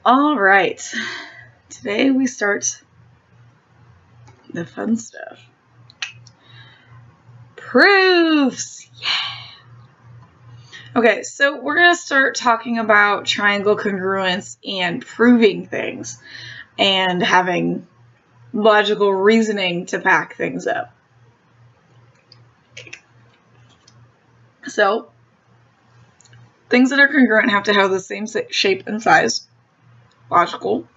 All right. Today we start the fun stuff. Proofs! Yeah! Okay, so we're going to start talking about triangle congruence and proving things and having logical reasoning to back things up. So, things that are congruent have to have the same shape and size. Logical.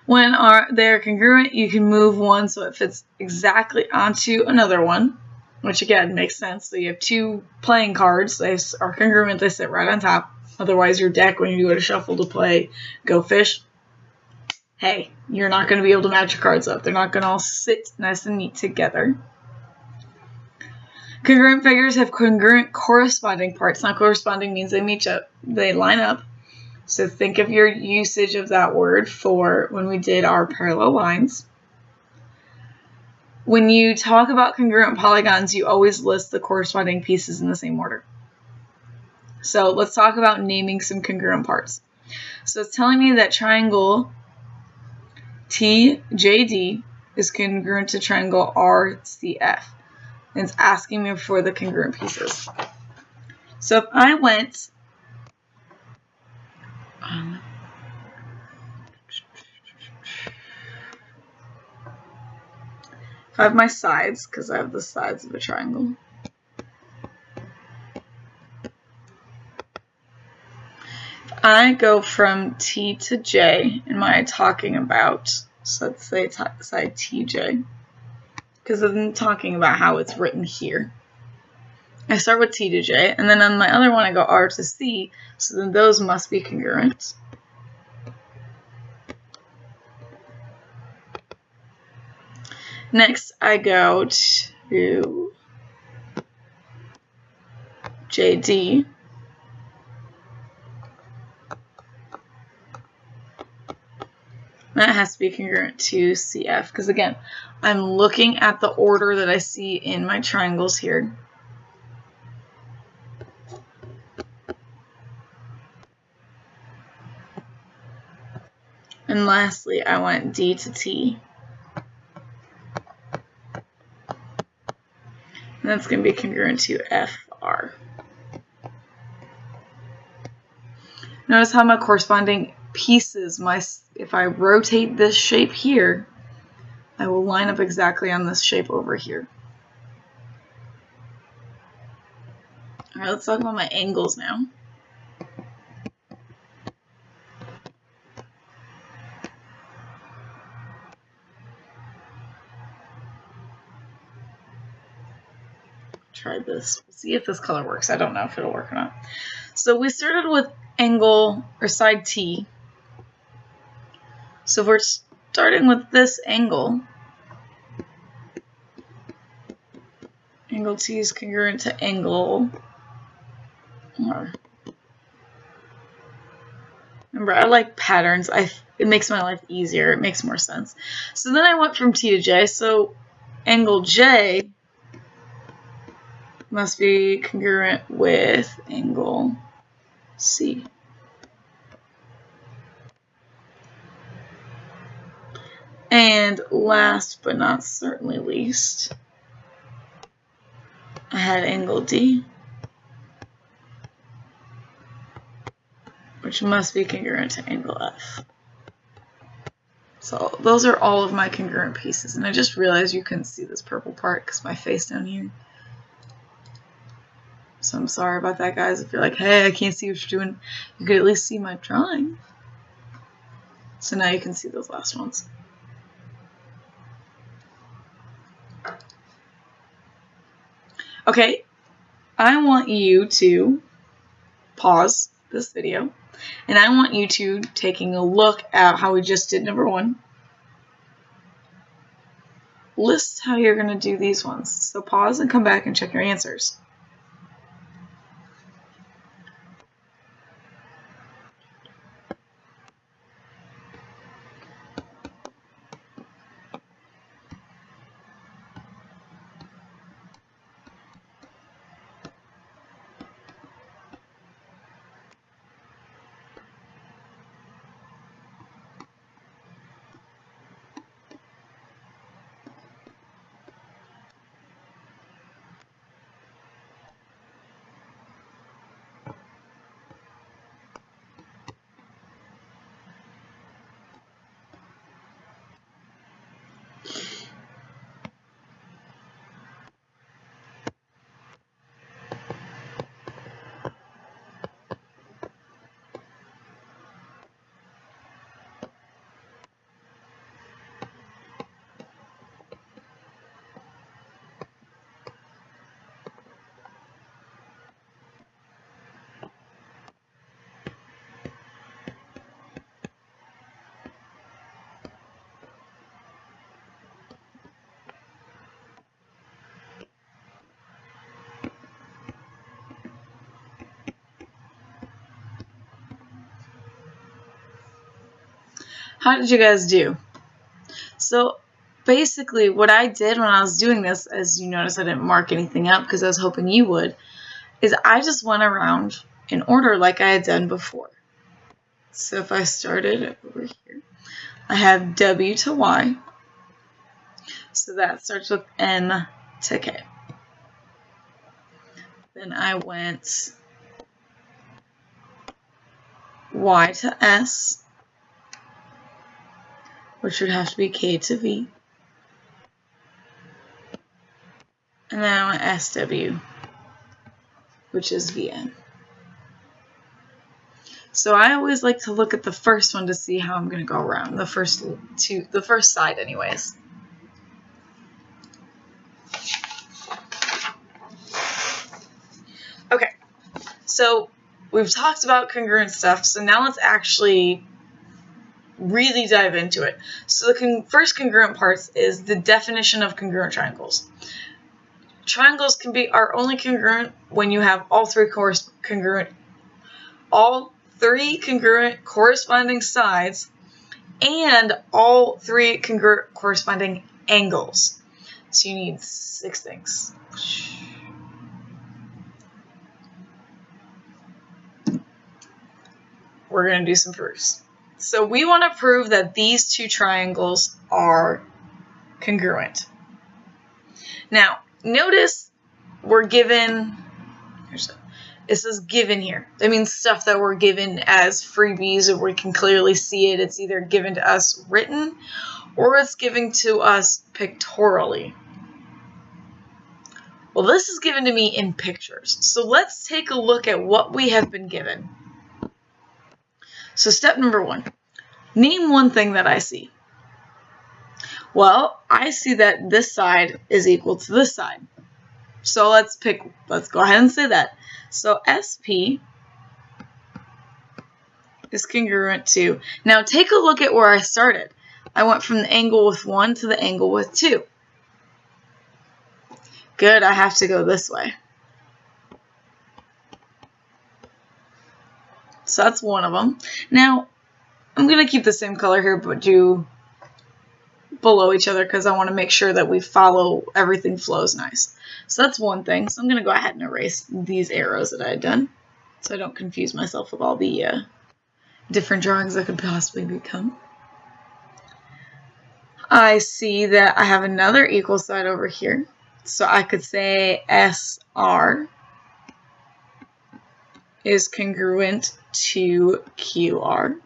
When they're congruent, you can move one so it fits exactly onto another one, which again makes sense. So you have two playing cards. They are congruent. They sit right on top. Otherwise, your deck, when you go to shuffle to play Go Fish, hey, you're not going to be able to match your cards up. They're not going to all sit nice and neat together. Congruent figures have congruent corresponding parts. Now, corresponding means they match up. They line up. So think of your usage of that word for when we did our parallel lines. When you talk about congruent polygons, you always list the corresponding pieces in the same order. So let's talk about naming some congruent parts. So it's telling me that triangle TJD is congruent to triangle RCF. And it's asking me for the congruent pieces. So if I went... I have my sides, because I have the sides of a triangle. I go from T to J, am I talking about, so let's say side TJ, because I'm talking about how it's written here. I start with T to J, and then on my other one I go R to C, so then those must be congruent. Next, I go to JD. That has to be congruent to CF, because again, I'm looking at the order that I see in my triangles here. And lastly, I want D to T. And that's going to be congruent to FR. Notice how my corresponding pieces, if I rotate this shape here, I will line up exactly on this shape over here. All right, let's talk about my angles now. Try this. See if this color works. I don't know if it'll work or not. So we started with angle or side T. So if we're starting with this angle, angle T is congruent to angle R. Remember, I like patterns. It makes my life easier. It makes more sense. So then I went from T to J. So angle J must be congruent with angle C. And last but not certainly least, I had angle D, which must be congruent to angle F. So those are all of my congruent pieces. And I just realized you couldn't see this purple part because my face down here. So I'm sorry about that, guys. If you're like, hey, I can't see what you're doing, you could at least see my drawing. So now you can see those last ones. Okay, I want you to pause this video, and I want you to taking a look at how we just did number 1. List how you're going to do these ones. So pause and come back and check your answers. How did you guys do? So basically what I did when I was doing this, as you notice I didn't mark anything up because I was hoping you would, is I just went around in order like I had done before. So if I started over here, I have W to Y. So that starts with M to K. Then I went Y to S, which would have to be K to V. And then I went SW, which is VN. So I always like to look at the first one to see how I'm going to go around, the first side anyways. Okay, so we've talked about congruent stuff, so now let's actually really dive into it. So the first congruent part is the definition of congruent triangles. Triangles are only congruent when you have all three congruent corresponding sides and all three congruent corresponding angles. So you need 6 things. We're going to do some proofs. So we want to prove that these two triangles are congruent. Now, notice we're given, it says given here. That means stuff that we're given as freebies, or we can clearly see it. It's either given to us written or it's given to us pictorially. Well, this is given to me in pictures. So let's take a look at what we have been given. So step number 1, name one thing that I see. Well, I see that this side is equal to this side. So let's go ahead and say that. So SP is congruent to, now take a look at where I started. I went from the angle with 1 to the angle with 2. Good, I have to go this way. So that's one of them. Now, I'm going to keep the same color here, but do below each other because I want to make sure that we follow, everything flows nice. So that's one thing. So I'm going to go ahead and erase these arrows that I had done so I don't confuse myself with all the different drawings that could possibly become. I see that I have another equal side over here. So I could say SR is congruent to QR.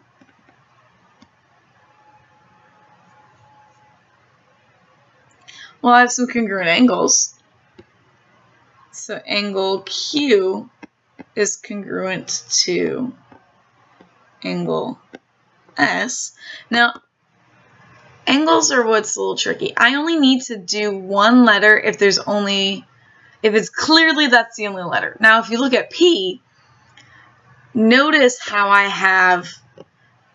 Well, I have some congruent angles. So angle Q is congruent to angle S. Now, angles are what's a little tricky. I only need to do one letter if it's clearly that's the only letter. Now, if you look at P, notice how I have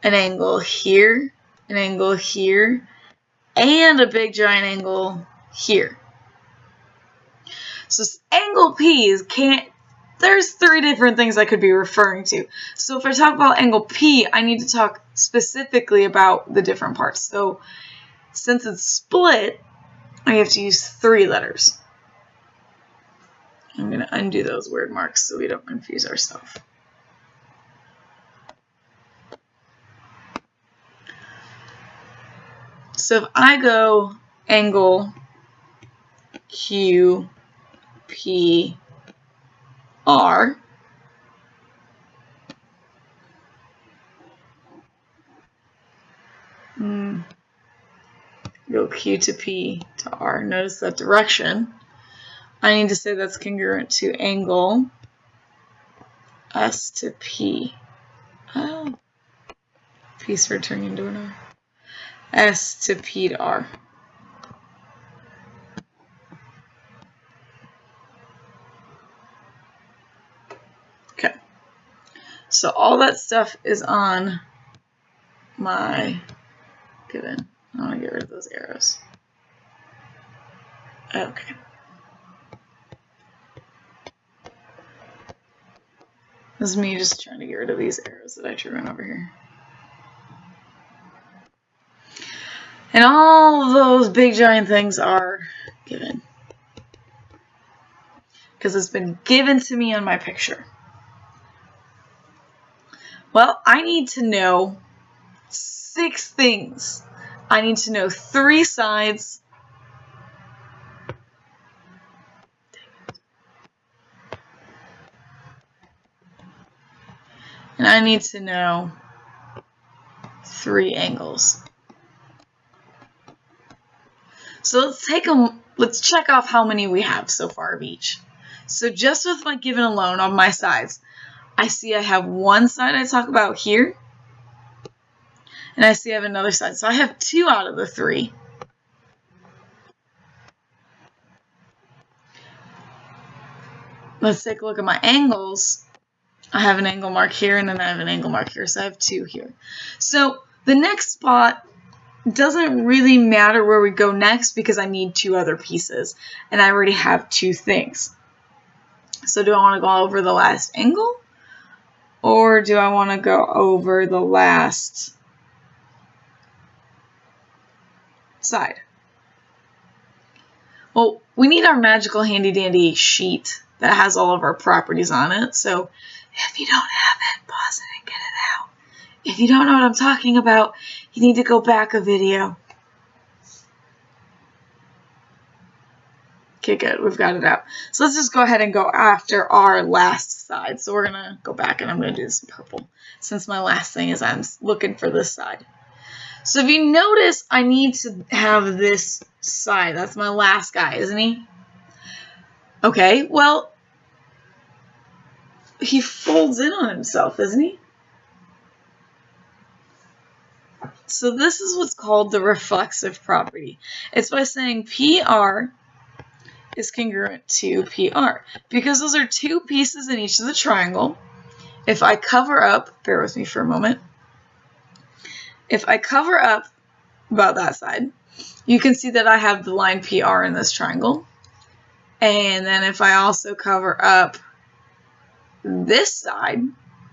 an angle here, an angle here, and a big giant angle here. So angle P there's 3 different things I could be referring to. So if I talk about angle P, I need to talk specifically about the different parts. So since it's split, I have to use 3 letters. I'm going to undo those weird marks so we don't confuse ourselves. So if I go angle Q, P, R, go Q to P to R, notice that direction. I need to say that's congruent to angle S to P. Oh, P's for turning into an R. S to P to R. Okay. So all that stuff is on my given. I want to get rid of those arrows. Okay. This is me just trying to get rid of these arrows that I drew in over here. And all of those big giant things are given. Because it's been given to me on my picture. Well, I need to know 6 things. I need to know 3 sides. And I need to know 3 angles. So let's check off how many we have so far of each. So just with my given alone on my sides, I see I have one side I talk about here, and I see I have another side. So I have 2 out of the 3. Let's take a look at my angles. I have an angle mark here, and then I have an angle mark here, so I have 2 here. So the next spot doesn't really matter where we go next because I need 2 other pieces, and I already have 2 things. So do I want to go over the last angle, or do I want to go over the last side? Well, we need our magical handy dandy sheet that has all of our properties on it. So if you don't have it, pause it and get it out. If you don't know what I'm talking about, you need to go back a video. Okay, good. We've got it out. So let's just go ahead and go after our last side. So we're going to go back, and I'm going to do this in purple since my last thing is I'm looking for this side. So if you notice, I need to have this side. That's my last guy, isn't he? Okay, well, he folds in on himself, isn't he? So this is what's called the reflexive property. It's by saying PR is congruent to PR. Because those are 2 pieces in each of the triangle, if I cover up, bear with me for a moment, if I cover up about that side, you can see that I have the line PR in this triangle. And then if I also cover up this side,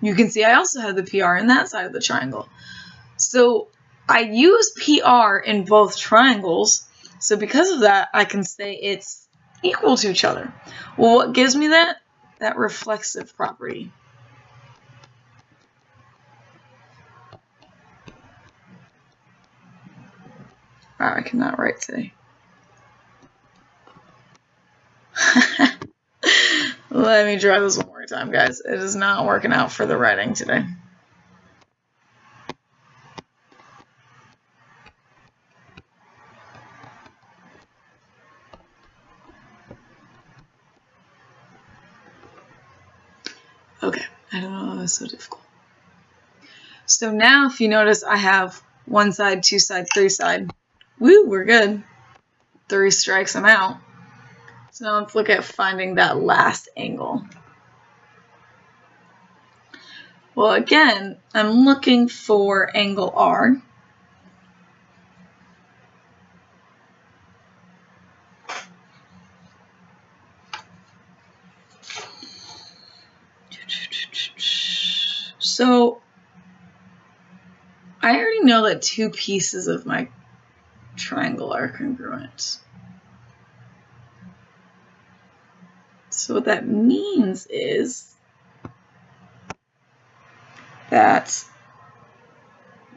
you can see I also have the PR in that side of the triangle. So I use PR in both triangles. So because of that, I can say it's equal to each other. Well, what gives me that? That reflexive property. Wow, I cannot write today. Let me try this one more time, guys. It is not working out for the writing today. Okay, I don't know why it was so difficult. So now if you notice, I have 1 side, 2 side, 3 side. Woo, we're good. 3 strikes, I'm out. So now let's look at finding that last angle. Well, again, I'm looking for angle R. So I already know that 2 pieces of my triangle are congruent. So what that means is that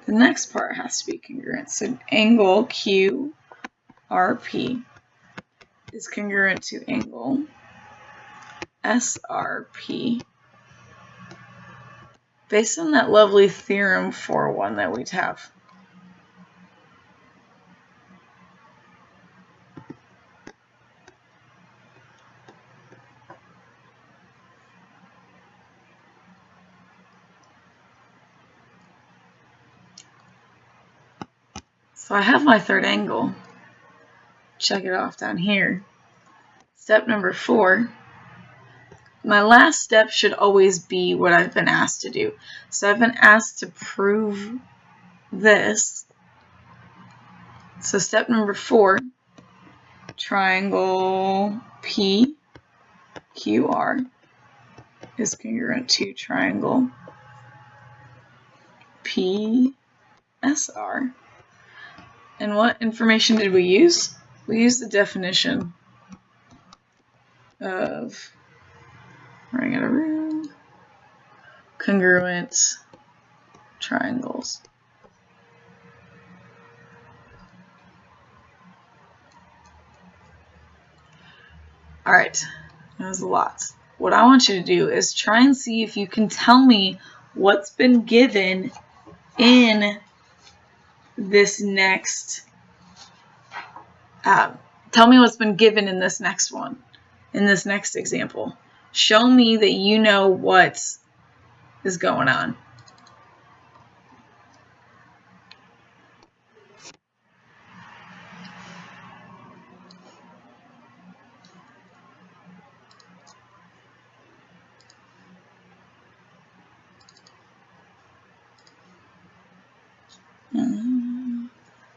the next part has to be congruent. So angle QRP is congruent to angle SRP based on that lovely theorem 4:1 that we have. So I have my 3rd angle. Check it off down here. Step number 4. My last step should always be what I've been asked to do. So I've been asked to prove this. So step number 4, triangle PQR is congruent to triangle PSR. And what information did we use? We used the definition of running out of room, congruent triangles. All right, that was a lot. What I want you to do is try and see if you can tell me what's been given in this next, tell me what's been given in this next one, in this next example. Show me that you know what is going on.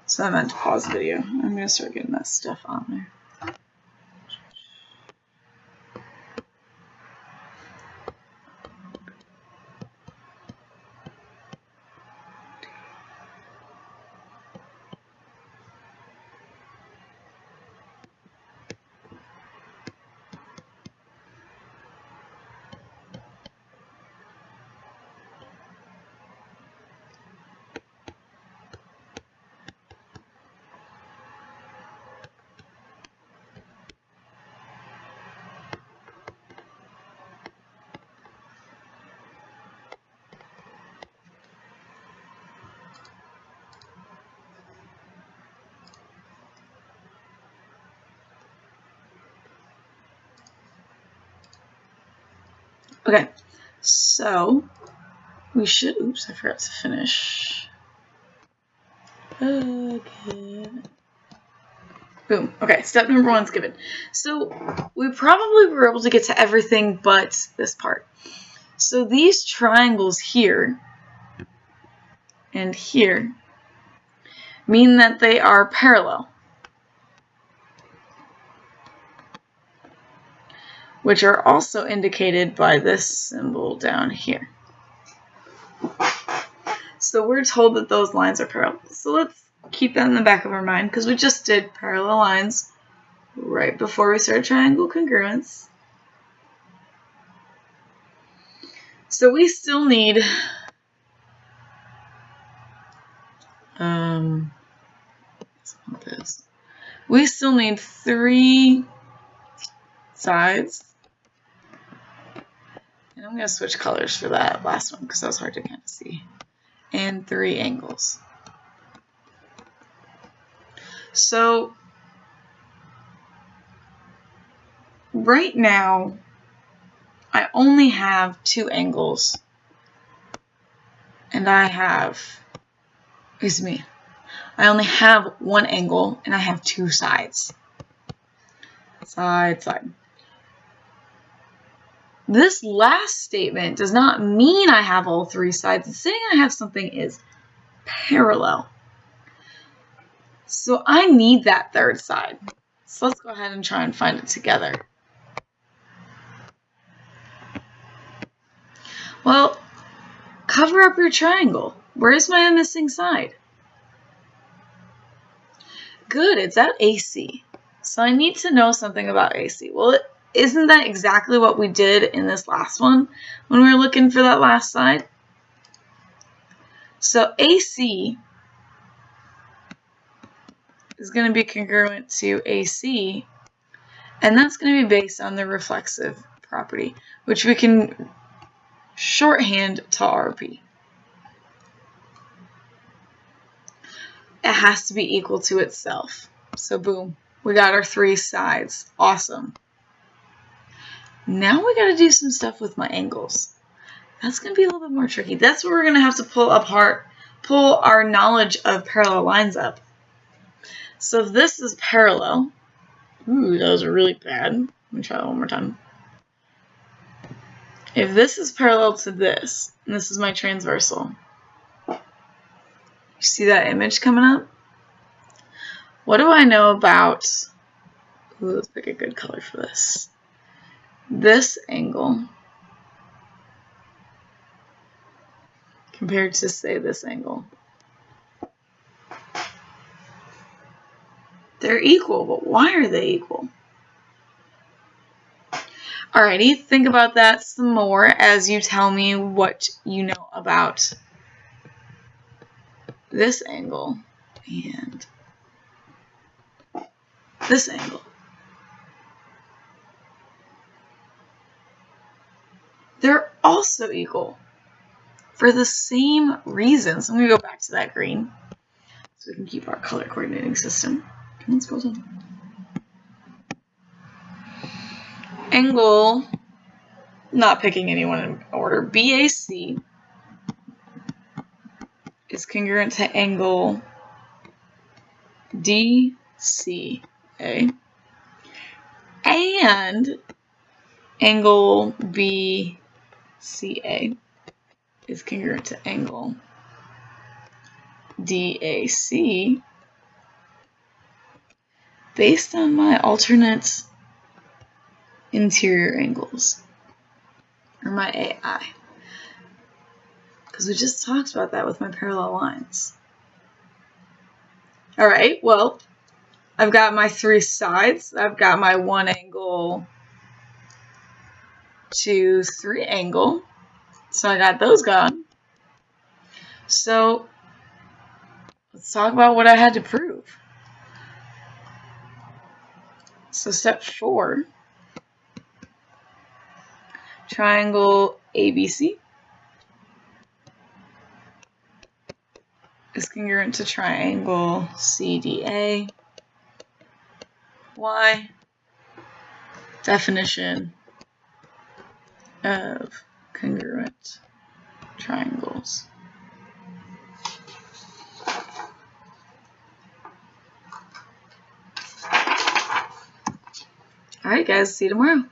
So I meant to pause the video. I'm going to start getting that stuff on there. Okay, so we should, oops, I forgot to finish. Okay. Boom. Okay, step number 1's given. So we probably were able to get to everything but this part. So these triangles here and here mean that they are parallel, which are also indicated by this symbol down here. So we're told that those lines are parallel. So let's keep that in the back of our mind because we just did parallel lines right before we started triangle congruence. So we still need we still need 3 sides. And I'm going to switch colors for that last one because that was hard to kind of see. And 3 angles. So right now, I only have 2 angles. And I only have 1 angle and I have 2 sides. Side. This last statement does not mean I have all 3 sides. It's saying I have something is parallel. So I need that 3rd side. So let's go ahead and try and find it together. Well, cover up your triangle. Where's my missing side? Good, it's at AC. So I need to know something about AC. Well, isn't that exactly what we did in this last one when we were looking for that last side? So AC is going to be congruent to AC, and that's going to be based on the reflexive property, which we can shorthand to RP. It has to be equal to itself. So boom, we got our 3 sides. Awesome. Now we got to do some stuff with my angles. That's going to be a little bit more tricky. That's where we're going to have to pull our knowledge of parallel lines up. So if this is parallel, ooh, that was really bad. Let me try that one more time. If this is parallel to this, and this is my transversal, you see that image coming up? What do I know about, ooh, let's pick a good color for this. This angle compared to, say, this angle. They're equal, but why are they equal? Alrighty, think about that some more as you tell me what you know about this angle and this angle. They're also equal for the same reasons. I'm going to go back to that green so we can keep our color coordinating system. Let's go down. Angle, not picking anyone in order, BAC is congruent to angle DCA, and angle BCA is congruent to angle DAC based on my alternate interior angles, or my AI, because we just talked about that with my parallel lines. All right, well, I've got my three sides. I've got my 1 angle, 2, 3 angle. So I got those gone. So let's talk about what I had to prove. So step 4, triangle ABC is congruent to triangle CDA. Why? Definition of congruent triangles. All right, guys, see you tomorrow.